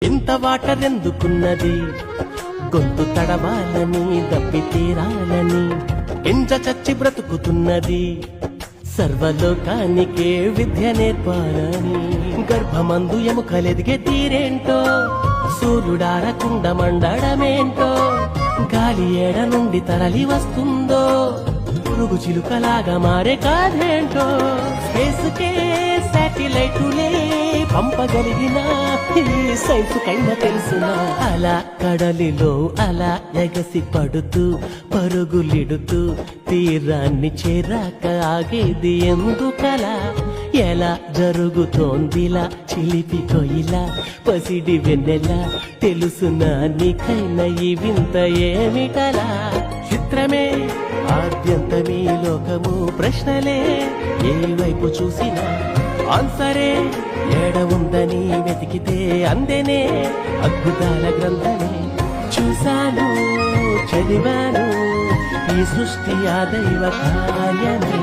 ఇంత వాటరెందుకున్నది గొంతు తడవాలని దప్పి తీరాలని ఎంజ చచ్చి బ్రతుకుతున్నది సర్వలోకానికే విద్య నేర్పాలని గర్భమందు ఎముకలెదిగే తీరేంటో సూర్యుడారకుండా మండడమేంటో గాలి ఏడ నుండి తరలి వస్తుందో పురుగు చిలుకలాగా మారే కాదేంటో స్పేస్కే శాటిలైటులే పంపగలిగిన సైన్స్ కైనా తెలుసునా అలా కడలిలో అలా ఎగసి పడుతూ పరుగులిడుతూ తీరాన్ని చేరాక ఆగేది ఎందుకలా ఎలా జరుగుతోందిలా చిలిపి కొయిలా పసిడి వెన్నెలా తెలుసునా నీకైనా ఈ వింత ఏమిటలా చిత్రమే ఆద్యంతమీ లోకము ప్రశ్నలే ఏ వైపు చూసినా ఆన్సరే ఏడ ఉందని వెతికితే అందెనే అద్భుతాల గ్రంథమే చూశాను చదివాను ఈ సృష్టి ఆ దైవ కార్యమే